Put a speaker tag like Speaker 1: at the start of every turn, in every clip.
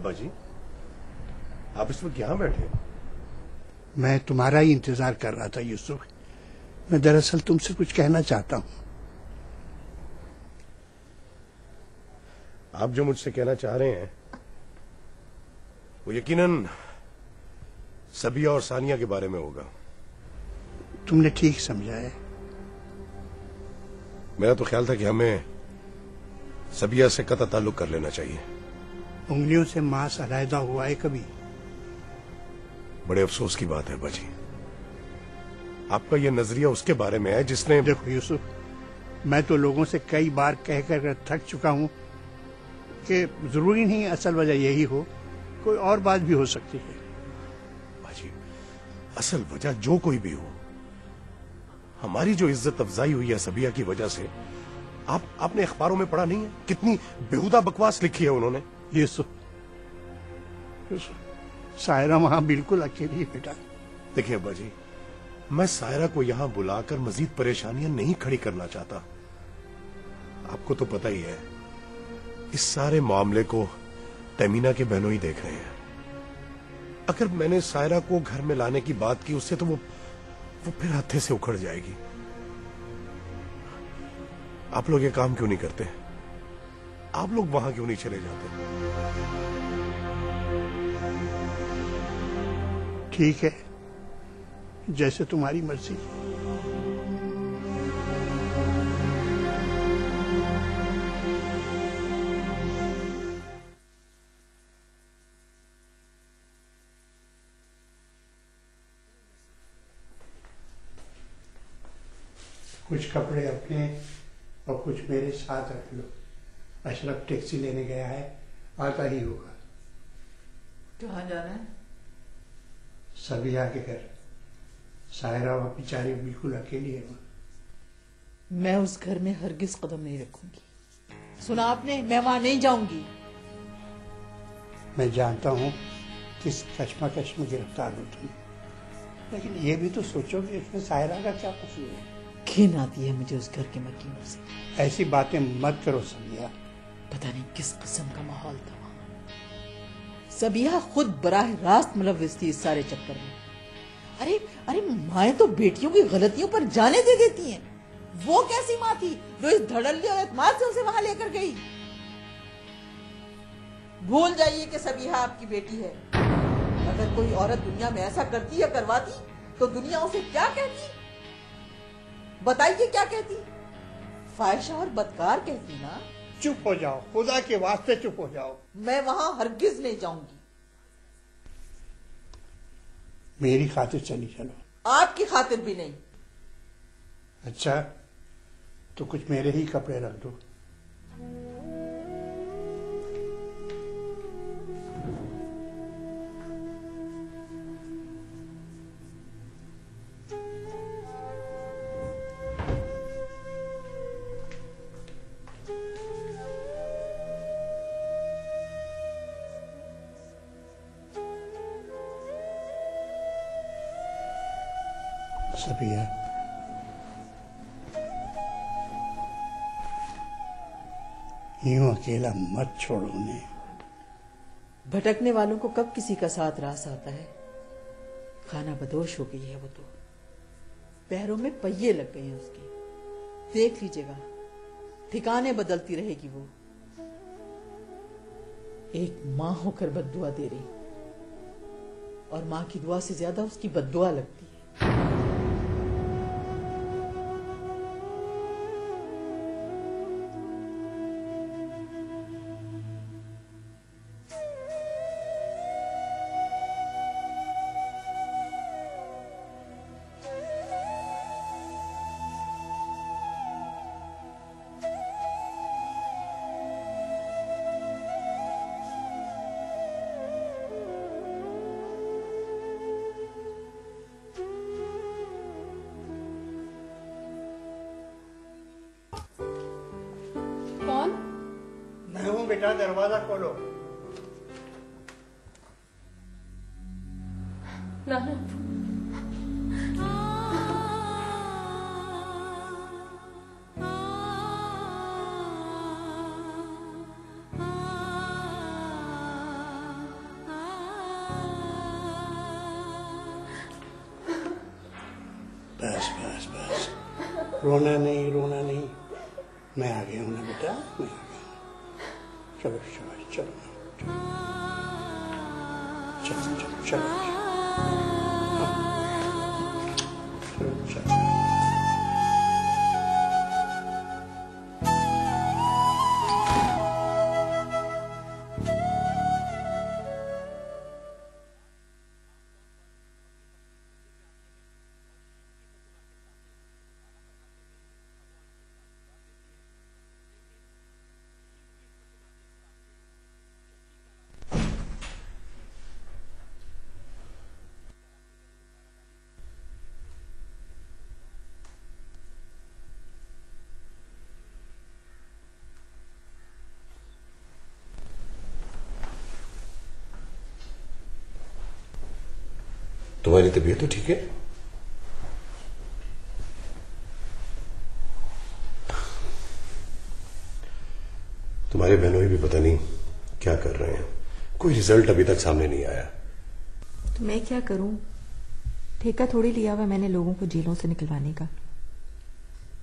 Speaker 1: अब्बा जी, आप इस वक्त यहां बैठे?
Speaker 2: मैं तुम्हारा ही इंतजार कर रहा था यूसुफ। मैं दरअसल तुमसे कुछ कहना चाहता हूं।
Speaker 1: आप जो मुझसे कहना चाह रहे हैं वो यकीनन सबिया और सानिया के बारे में होगा।
Speaker 2: तुमने ठीक समझा है।
Speaker 1: मेरा तो ख्याल था कि हमें सबिया से कतई ताल्लुक कर लेना चाहिए।
Speaker 2: उंगलियों से मांस अलहदा हुआ है कभी?
Speaker 1: बड़े अफसोस की बात है बाजी, आपका यह नजरिया उसके बारे में है जिसने।
Speaker 2: देखो यूसुफ, मैं तो लोगों से कई बार कह कर थक चुका हूं कि जरूरी नहीं असल वजह यही हो, कोई और बात भी हो सकती है।
Speaker 1: बाजी, असल वजह जो कोई भी हो, हमारी जो इज्जत अफजाई हुई है सबिया की वजह से, आपने अखबारों में पढ़ा नहीं है कितनी बेहुदा बकवास लिखी है उन्होंने।
Speaker 2: यूसुफ, सायरा वहां बिल्कुल अकेली है बेटा।
Speaker 1: देखिए अब्बा जी, मैं सायरा को यहां बुलाकर मजीद परेशानियां नहीं खड़ी करना चाहता। आपको तो पता ही है इस सारे मामले को तमीना के बहनों ही देख रहे हैं। अगर मैंने सायरा को घर में लाने की बात की उससे, तो वो फिर हत्थे से उखड़ जाएगी। आप लोग ये काम क्यों नहीं करते? आप लोग वहां क्यों नहीं चले जाते?
Speaker 2: ठीक है, जैसे तुम्हारी मर्जी। कुछ कपड़े अपने और कुछ मेरे साथ रख लो। अशरफ टैक्सी लेने गया है, आता ही होगा।
Speaker 3: कहाँ जाना है?
Speaker 2: सबिया के घर। सायरा वह बेचारी बिल्कुल अकेली है वहां।
Speaker 3: मैं उस घर में हरगिज कदम नहीं रखूंगी। सुना आपने? मैं वहां नहीं जाऊंगी।
Speaker 2: मैं जानता हूं किस कश्मकश में गिरफ्तार हो तुम, लेकिन ये भी तो सोचो कि इसमें सायरा का क्या कसूर है।
Speaker 3: घिन आती है मुझे उस घर के मकीनों से।
Speaker 2: ऐसी बातें मत करो सबिया।
Speaker 3: पता नहीं किस किस्म का माहौल था वहां। सबिया खुद बराह रास्त मुलव्विस थी इस सारे चक्कर में। अरे अरे, माएं तो बेटियों की गलतियों पर जाने दे देती हैं। वो कैसी माँ थी जो इस धड़ल्ले और एतमाद से उसे वहां लेकर गई? भूल जाइए कि सबिया आपकी बेटी है। अगर कोई औरत दुनिया में ऐसा करती या करवाती तो दुनिया उसे क्या कहती? बताइए क्या कहती? फाहिशा और बदकार कहती ना।
Speaker 2: चुप हो जाओ, खुदा के वास्ते चुप हो जाओ।
Speaker 3: मैं वहां हरगिज नहीं जाऊंगी।
Speaker 2: मेरी खातिर चली चलो।
Speaker 3: आपकी खातिर भी नहीं।
Speaker 2: अच्छा, तो कुछ मेरे ही कपड़े रख दो। सबिया, यूं अकेला मत छोड़ो उन्हें।
Speaker 3: भटकने वालों को कब किसी का साथ रास आता है। खाना बदोश हो गई है वो तो। पैरों में पहिए लग गए हैं उसके। देख लीजिएगा, ठिकाने बदलती रहेगी वो। एक मां होकर बद्दुआ दे रही, और मां की दुआ से ज्यादा उसकी बद्दुआ लगती है। मैं हूं बेटा, दरवाजा खोलो।
Speaker 4: नाना,
Speaker 2: रोना नहीं, रोना नहीं, मैं आ गया हूं ना बेटा, मैं आ गया हूं। चलो शाबाश, चलो चलो चलो चलो चलो चलो।
Speaker 1: तुम्हारी तबीयत तो ठीक है? तुम्हारे बहनोई भी पता नहीं क्या कर रहे हैं, कोई रिजल्ट अभी तक सामने नहीं आया।
Speaker 4: तो मैं क्या करूं? ठेका थोड़ी लिया हुआ मैंने लोगों को जेलों से निकलवाने का।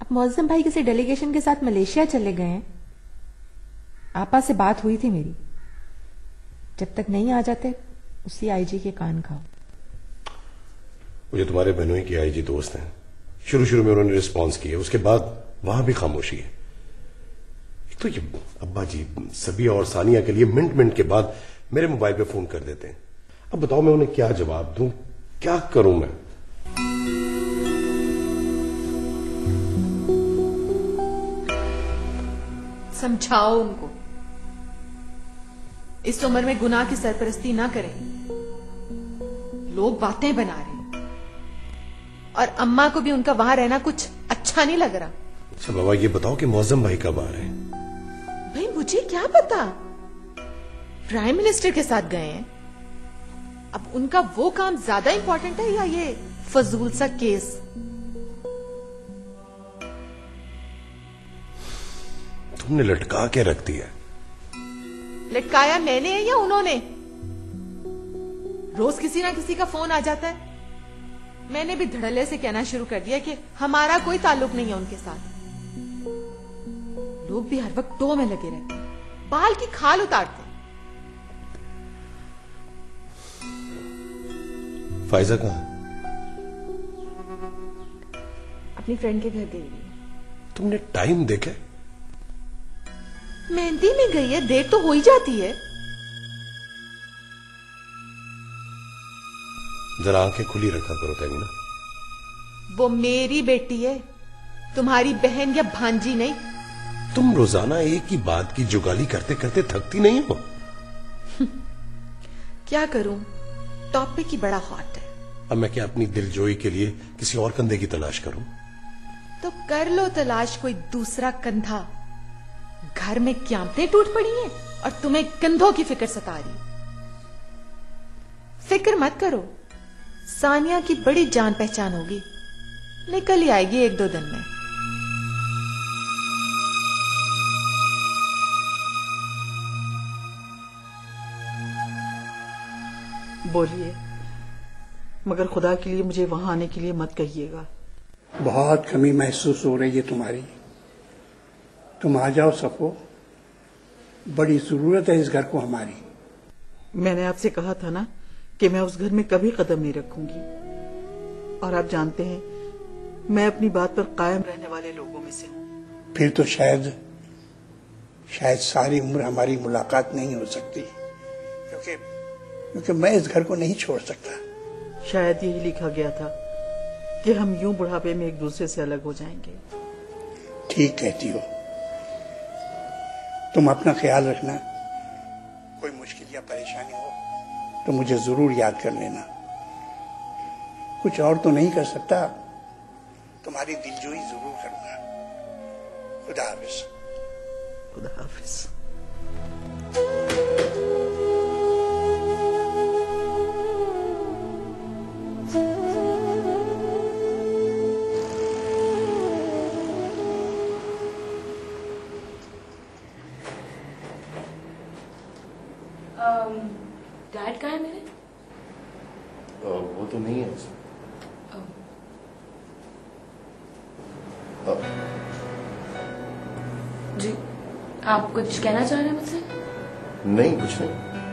Speaker 4: अब मौजम भाई किसी डेलीगेशन के साथ मलेशिया चले गए हैं। आपा से बात हुई थी मेरी, जब तक नहीं आ जाते उसी आईजी के कान खाओ।
Speaker 1: मुझे तुम्हारे बहनोई की आईजी दोस्त हैं, शुरू में उन्होंने रिस्पांस किया, उसके बाद वहां भी खामोशी है। एक तो ये अब्बा जी सबिया और सानिया के लिए मिनट के बाद मेरे मोबाइल पे फोन कर देते हैं। अब बताओ मैं उन्हें क्या जवाब दूं, क्या करूं मैं?
Speaker 4: समझाओ उनको, इस उम्र में गुनाह की सरपरस्ती ना करें। लोग बातें बना रहे हैं और अम्मा को भी उनका वहां रहना कुछ अच्छा नहीं लग रहा।
Speaker 1: अच्छा बाबा, ये बताओ कि मौजम भाई कब आ रहे हैं?
Speaker 4: भाई मुझे क्या पता, प्राइम मिनिस्टर के साथ गए हैं। अब उनका वो काम ज्यादा इंपॉर्टेंट है या ये फजूल सा केस?
Speaker 1: तुमने लटका के रख दिया।
Speaker 4: लटकाया मैंने है या उन्होंने? रोज किसी ना किसी का फोन आ जाता है। मैंने भी धड़ल्ले से कहना शुरू कर दिया कि हमारा कोई ताल्लुक नहीं है उनके साथ। लोग भी हर वक्त टो में लगे रहते हैं, बाल की खाल उतारते हैं।
Speaker 1: फायजा कहाँ?
Speaker 4: अपनी फ्रेंड के घर गई हुई है।
Speaker 1: तुमने टाइम देखा?
Speaker 4: मेहंदी में गई है, देर तो हो ही जाती है।
Speaker 1: जरा आंखें खुली रखा करो तैमीना।
Speaker 4: वो मेरी बेटी है, तुम्हारी बहन या भांजी नहीं।
Speaker 1: तुम रोजाना एक ही बात की जुगाली करते करते थकती नहीं हो?
Speaker 4: क्या करूं, टॉपिक ही बड़ा हॉट है।
Speaker 1: अब मैं क्या अपनी दिलजोई के लिए किसी और कंधे की तलाश करूं?
Speaker 4: तो कर लो तलाश कोई दूसरा कंधा। घर में क़यामतें टूट पड़ी हैं और तुम्हें कंधों की फिक्र सता रही। फिक्र मत करो, सानिया की बड़ी जान पहचान होगी, निकल ही आएगी 1-2 दिन में।
Speaker 3: बोलिए, मगर खुदा के लिए मुझे वहां आने के लिए मत कहिएगा।
Speaker 2: बहुत कमी महसूस हो रही है तुम्हारी। तुम आ जाओ सफो, बड़ी जरूरत है इस घर को हमारी।
Speaker 3: मैंने आपसे कहा था ना कि मैं उस घर में कभी कदम नहीं रखूंगी, और आप जानते हैं मैं अपनी बात पर कायम रहने वाले लोगों में से हूं।
Speaker 2: फिर तो शायद सारी उम्र हमारी मुलाकात नहीं हो सकती, क्योंकि मैं इस घर को नहीं छोड़ सकता।
Speaker 3: शायद यही लिखा गया था कि हम यूं बुढ़ापे में एक दूसरे से अलग हो जाएंगे।
Speaker 2: ठीक कहती हो। तुम अपना ख्याल रखना, कोई मुश्किल या परेशानी हो तो मुझे जरूर याद कर लेना। कुछ और तो नहीं कर सकता, तुम्हारी दिलजोई जरूर करूंगा। खुदा हाफिज।
Speaker 3: खुदा हाफिज।
Speaker 4: डैड कहाँ है मेरे?
Speaker 1: वो तो नहीं है।
Speaker 5: जी, आप कुछ कहना चाह रहे हैं मुझसे?
Speaker 6: नहीं, कुछ नहीं।